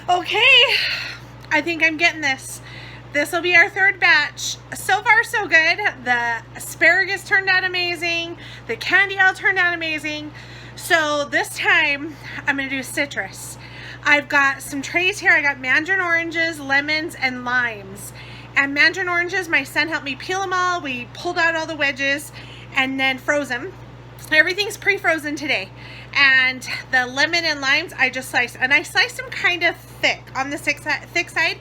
Okay, I think I'm getting this. This will be our third batch. So far, so good. The asparagus turned out amazing. The candial turned out amazing. So this time, I'm gonna do citrus. I've got some trays here. I got mandarin oranges, lemons, and limes. And mandarin oranges, my son helped me peel them all. We pulled out all the wedges and then froze them. Everything's pre-frozen today. And the lemon and limes, I just sliced. And I sliced them kind of thick on the thick side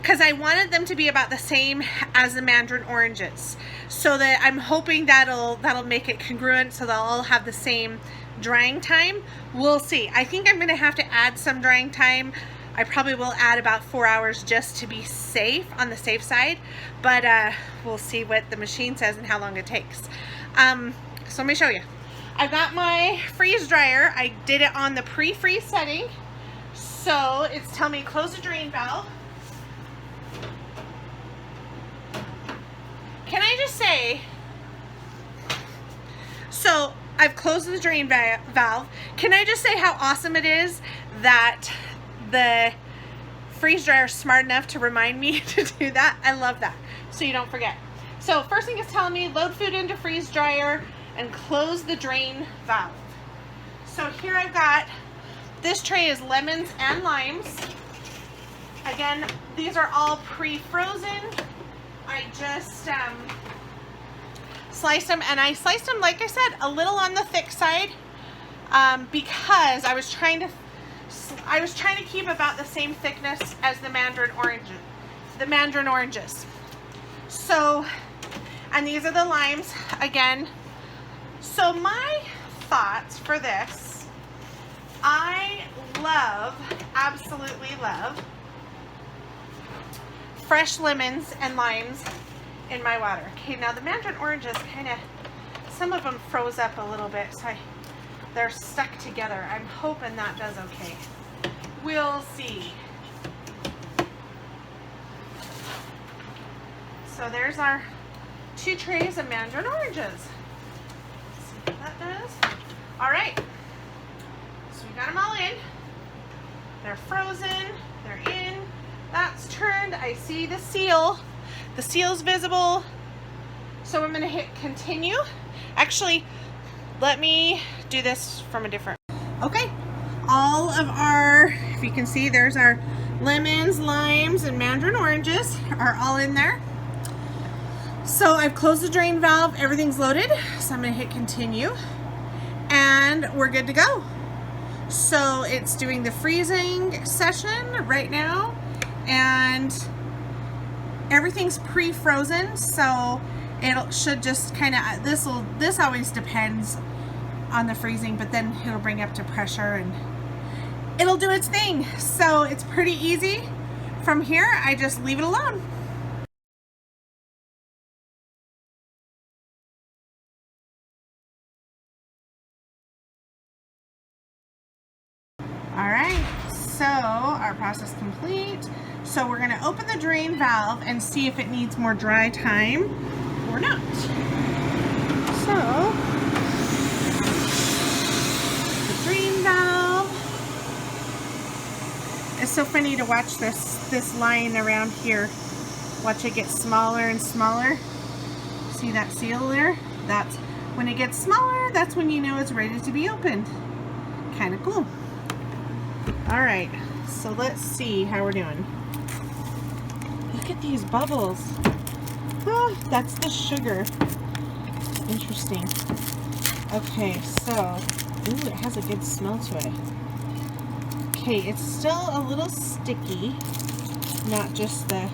because I wanted them to be about the same as the mandarin oranges. So that I'm hoping that'll make it congruent so they'll all have the same drying time. We'll see. I think I'm gonna have to add some drying time. I probably will add about 4 hours just to be safe, on the safe side. But we'll see what the machine says and how long it takes. So let me show you. I've got my freeze dryer. I did it on the pre-freeze setting. So it's telling me close the drain valve. Can I just say, so I've closed the drain valve. Can I just say how awesome it is that the freeze dryer is smart enough to remind me to do that? I love that. So you don't forget. So first thing it's telling me, load food into freeze dryer and close the drain valve. So here I've got, this tray is lemons and limes. Again, these are all pre-frozen. I just sliced them, and I sliced them, like I said, a little on the thick side because I was trying to keep about the same thickness as the mandarin oranges. So, and these are the limes again. So my thoughts for this, I love, absolutely love, fresh lemons and limes in my water. Okay, now the mandarin oranges kind of, some of them froze up a little bit, so they're stuck together. I'm hoping that does okay. We'll see. So there's our 2 trays of mandarin oranges. What that does. All right, so we got them all in. They're frozen, they're in. That's turned. I see the seal. The seal's visible. So I'm gonna hit continue. Actually, let me do this from a different. Okay, all of our, if you can see, there's our lemons, limes, and mandarin oranges are all in there. So I've closed the drain valve, everything's loaded. So I'm gonna hit continue and we're good to go. So it's doing the freezing session right now and everything's pre-frozen. So it should just kind of, this always depends on the freezing, but then it'll bring up to pressure and it'll do its thing. So it's pretty easy. From here, I just leave it alone. All right, so our process complete. So we're gonna open the drain valve and see if it needs more dry time or not. So, the drain valve. It's so funny to watch this line around here. Watch it get smaller and smaller. See that seal there? That's when it gets smaller, that's when you know it's ready to be opened. Kind of cool. All right, so let's see how we're doing. Look at these bubbles. Oh, that's the sugar. Interesting. Okay, so, ooh, it has a good smell to it. Okay, it's still a little sticky, not just the,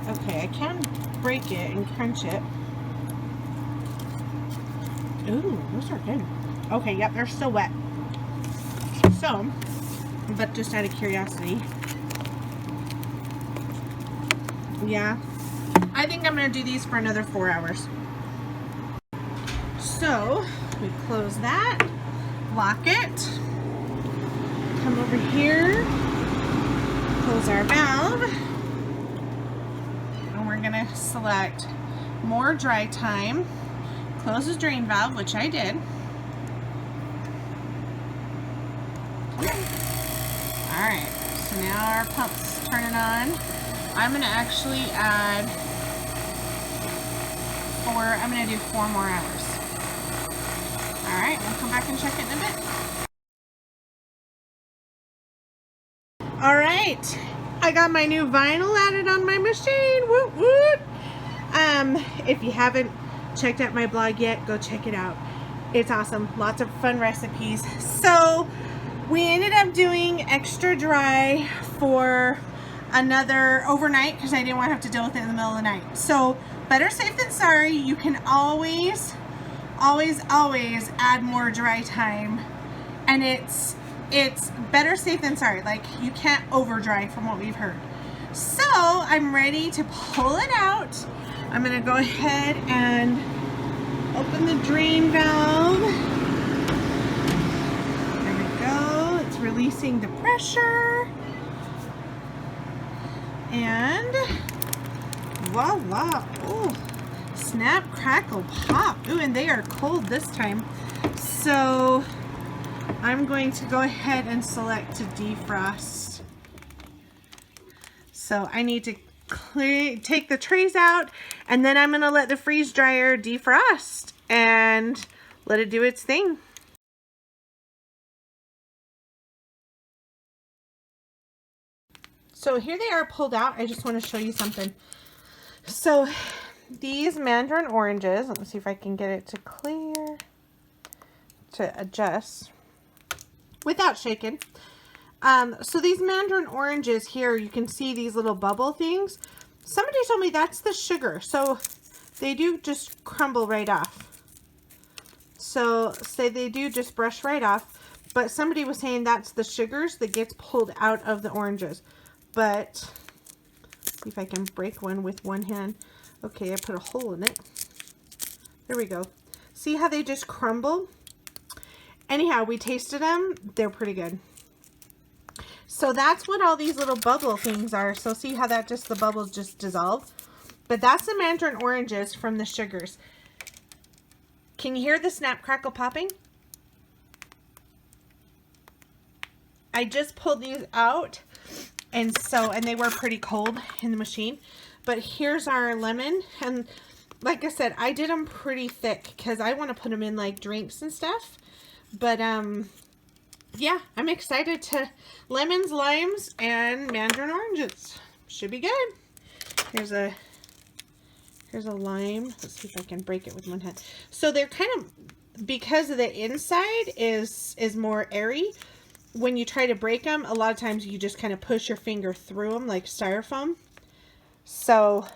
okay, I can break it and crunch it. Ooh, those are good. Okay, yep, they're still wet. So, but just out of curiosity, yeah, I think I'm gonna do these for another 4 hours. So, we close that, lock it, come over here, close our valve, and we're gonna select more dry time, close the drain valve, which I did. Alright, so now our pump's turning on. I'm going to actually add I'm going to do 4 more hours. Alright, we'll come back and check it in a bit. Alright, I got my new vinyl added on my machine. Woot woot! If you haven't checked out my blog yet, go check it out. It's awesome. Lots of fun recipes. So we ended up doing extra dry for another overnight because I didn't want to have to deal with it in the middle of the night. So better safe than sorry. You can always add more dry time, and it's better safe than sorry. Like, you can't over dry from what we've heard. So I'm ready to pull it out. I'm gonna go ahead and open the drain valve. There we go. It's releasing the pressure. And voila. Oh, snap, crackle, pop. Ooh, and they are cold this time. So I'm going to go ahead and select to defrost. So I need to take the trays out, and then I'm going to let the freeze dryer defrost and let it do its thing. So here they are pulled out. I just want to show you something. So these Mandarin Oranges, let me see if I can get it to clear, to adjust without shaking. So these Mandarin Oranges here, you can see these little bubble things. Somebody told me that's the sugar. So they do just crumble right off. So say they do just brush right off. But somebody was saying that's the sugars that gets pulled out of the oranges. But see if I can break one with one hand. Okay, I put a hole in it. There we go. See how they just crumble? Anyhow, we tasted them. They're pretty good. So that's what all these little bubble things are. So see how that the bubbles just dissolve? But that's the Mandarin Oranges from the sugars. Can you hear the snap, crackle, popping? I just pulled these out, and they were pretty cold in the machine. But here's our lemon, and like I said, I did them pretty thick because I want to put them in like drinks and stuff. But yeah, I'm excited to lemons, limes, and Mandarin Oranges. Should be good. Here's a lime. Let's see if I can break it with one hand. So they're kind of, because of the inside is more airy, when you try to break them, a lot of times you just kind of push your finger through them like styrofoam. So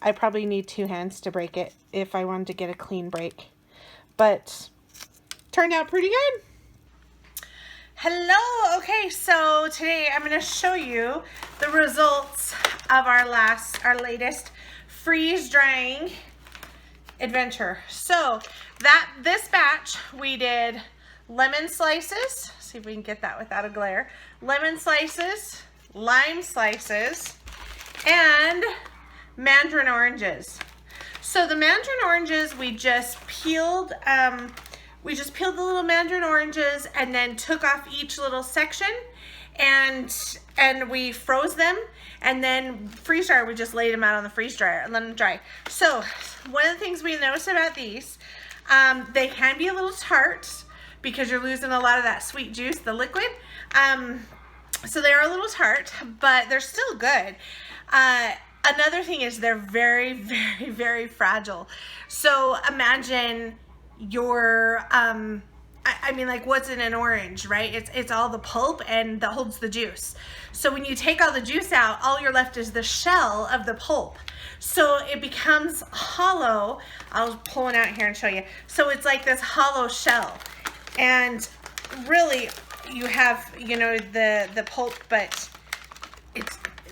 I probably need 2 hands to break it if I wanted to get a clean break. But turned out pretty good. Hello. Okay, so today I'm going to show you the results of our latest freeze drying adventure. So this batch we did lemon slices. See if we can get that without a glare. Lemon slices, lime slices, and Mandarin Oranges. So the Mandarin Oranges, we just peeled the little Mandarin Oranges and then took off each little section, and we froze them, and then freeze dryer, we just laid them out on the freeze dryer and let them dry. So one of the things we noticed about these, they can be a little tart because you're losing a lot of that sweet juice, the liquid. So they are a little tart, but they're still good. Another thing is they're very, very, very fragile. So imagine your, I mean, like, what's in an orange, right? It's all the pulp and that holds the juice. So when you take all the juice out, all you're left is the shell of the pulp. So it becomes hollow. I'll pull it out here and show you. So it's like this hollow shell. And really, you have, you know, the pulp, but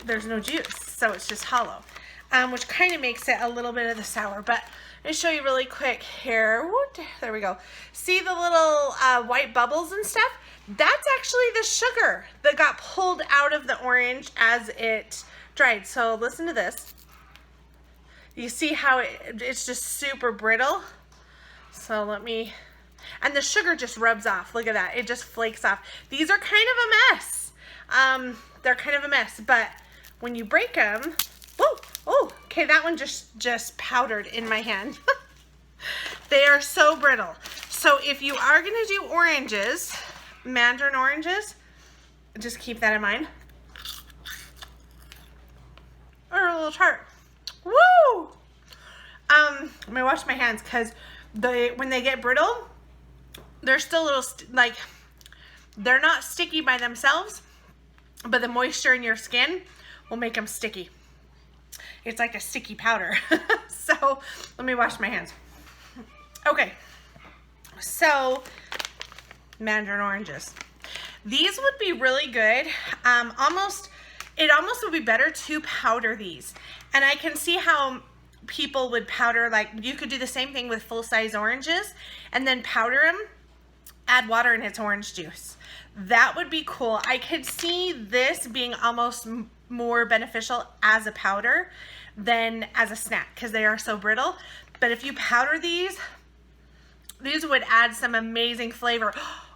there's no juice. So it's just hollow, which kind of makes it a little bit of the sour. But let me show you really quick here. There we go. See the little white bubbles and stuff? That's actually the sugar that got pulled out of the orange as it dried. So listen to this. You see how it's just super brittle? So let me, and the sugar just rubs off. Look at that, it just flakes off. These are kind of a mess. They're kind of a mess, but when you break them, oh, okay, that one just powdered in my hand. They are so brittle. So if you are gonna do oranges, Mandarin oranges, just keep that in mind. Or a little tart. Woo! I'm gonna wash my hands because when they get brittle, they're still a little like, they're not sticky by themselves, but the moisture in your skin will make them sticky. It's like a sticky powder. So let me wash my hands. Okay, so Mandarin oranges. These would be really good. It almost would be better to powder these. And I can see how people would powder, like you could do the same thing with full-size oranges and then powder them, add water and it's orange juice. That would be cool. I could see this being almost more beneficial as a powder than as a snack because they are so brittle. But if you powder these would add some amazing flavor.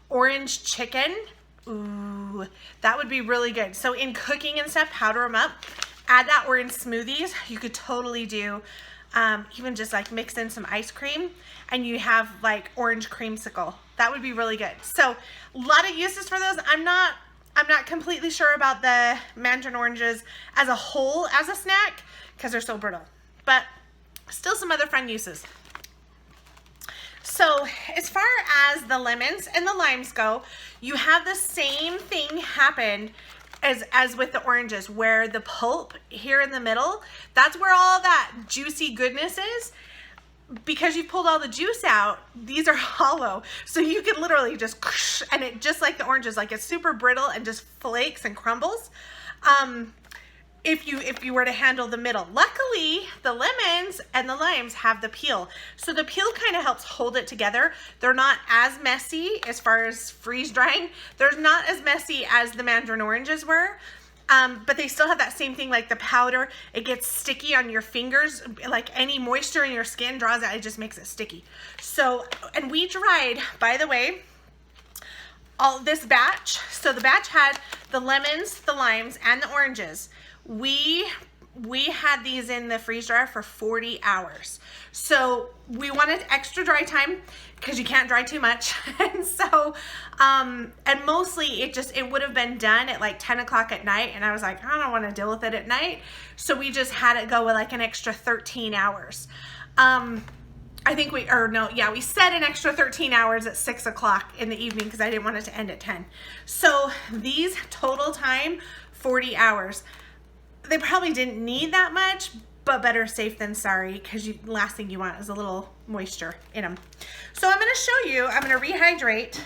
Orange chicken, ooh, that would be really good. So in cooking and stuff, powder them up, add that, or in smoothies, you could totally do, even just like mix in some ice cream and you have like orange creamsicle. That would be really good. So a lot of uses for those. I'm not completely sure about the Mandarin oranges as a whole as a snack because they're so brittle, but still some other fun uses. So as far as the lemons and the limes go, you have the same thing happen as with the oranges, where the pulp here in the middle, that's where all that juicy goodness is. Because you've pulled all the juice out, these are hollow. So you can literally just, and it just like the oranges, like it's super brittle and just flakes and crumbles. If you were to handle the middle. Luckily, the lemons and the limes have the peel. So the peel kind of helps hold it together. They're not as messy as far as freeze drying. They're not as messy as the Mandarin oranges were. But they still have that same thing, like the powder, it gets sticky on your fingers, like any moisture in your skin draws it, it just makes it sticky. So, and we dried, by the way, all this batch. So the batch had the lemons, the limes, and the oranges. We had these in the freeze dryer for 40 hours. So we wanted extra dry time because you can't dry too much. And so, and mostly it would have been done at like 10 o'clock at night. And I was like, I don't want to deal with it at night. So we just had it go with like an extra 13 hours. I think we set an extra 13 hours at 6 o'clock in the evening because I didn't want it to end at 10. So these total time, 40 hours. They probably didn't need that much, but better safe than sorry, because last thing you want is a little moisture in them. So I'm going to show you, I'm going to rehydrate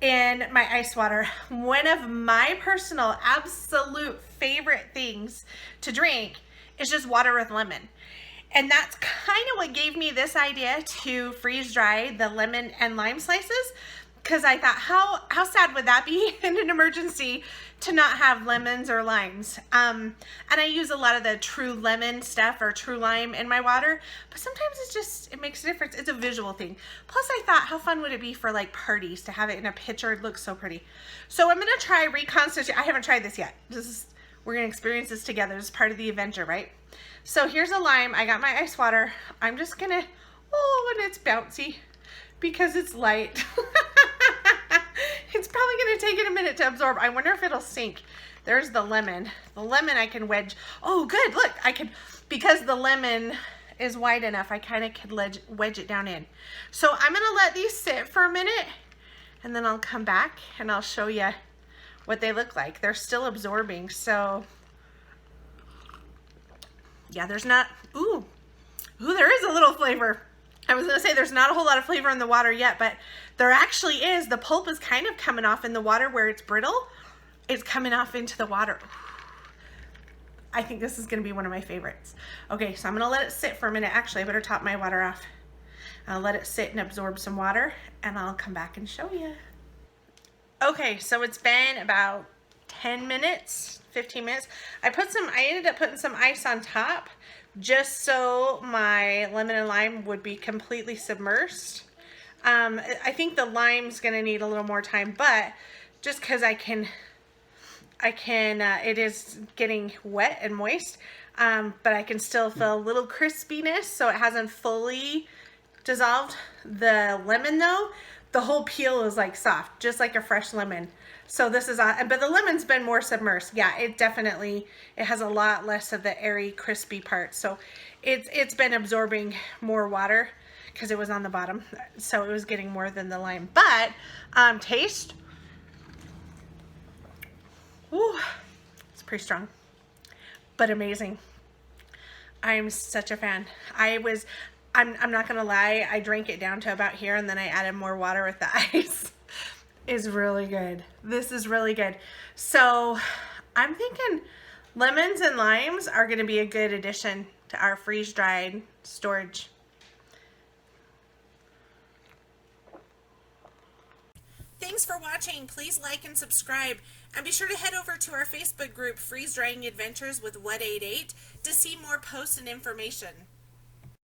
in my ice water. One of my personal absolute favorite things to drink is just water with lemon. And that's kind of what gave me this idea to freeze dry the lemon and lime slices, because I thought, how sad would that be in an emergency to not have lemons or limes. And I use a lot of the true lemon stuff or true lime in my water, but sometimes it makes a difference. It's a visual thing. Plus I thought, how fun would it be for like parties to have it in a pitcher? It looks so pretty. So I'm gonna try reconstitute. I haven't tried this yet. We're gonna experience this together. This is part of the adventure, right? So here's a lime. I got my ice water. I'm just gonna, oh, and it's bouncy because it's light. It's probably going to take it a minute to absorb. I wonder if it'll sink. There's the lemon. The lemon I can wedge. Oh, good. Look, I could, because the lemon is wide enough, I kind of could wedge it down in. So I'm going to let these sit for a minute, and then I'll come back and I'll show you what they look like. They're still absorbing. So yeah, there's not, ooh, there is a little flavor. I was gonna say there's not a whole lot of flavor in the water yet, but there actually is. The pulp is kind of coming off in the water where it's brittle. It's coming off into the water. I think this is gonna be one of my favorites. Okay, so I'm gonna let it sit for a minute. Actually, I better top my water off. I'll let it sit and absorb some water, and I'll come back and show you. Okay, so it's been about 10 minutes, 15 minutes. I ended up putting some ice on top just so my lemon and lime would be completely submersed. I think the lime's gonna need a little more time, but just because I can, it is getting wet and moist, but I can still feel a little crispiness, so it hasn't fully dissolved. The lemon though, the whole peel is like soft, just like a fresh lemon. So this is, but the lemon's been more submersed. Yeah, it has a lot less of the airy, crispy part. So it's been absorbing more water because it was on the bottom. So it was getting more than the lime. But taste, ooh, it's pretty strong, but amazing. I'm such a fan. I'm not gonna lie, I drank it down to about here and then I added more water with the ice. Is really good. This is really good. So I'm thinking lemons and limes are gonna be a good addition to our freeze-dried storage. Thanks for watching. Please like and subscribe. And be sure to head over to our Facebook group, Freeze Drying Adventures with What8Ate, to see more posts and information.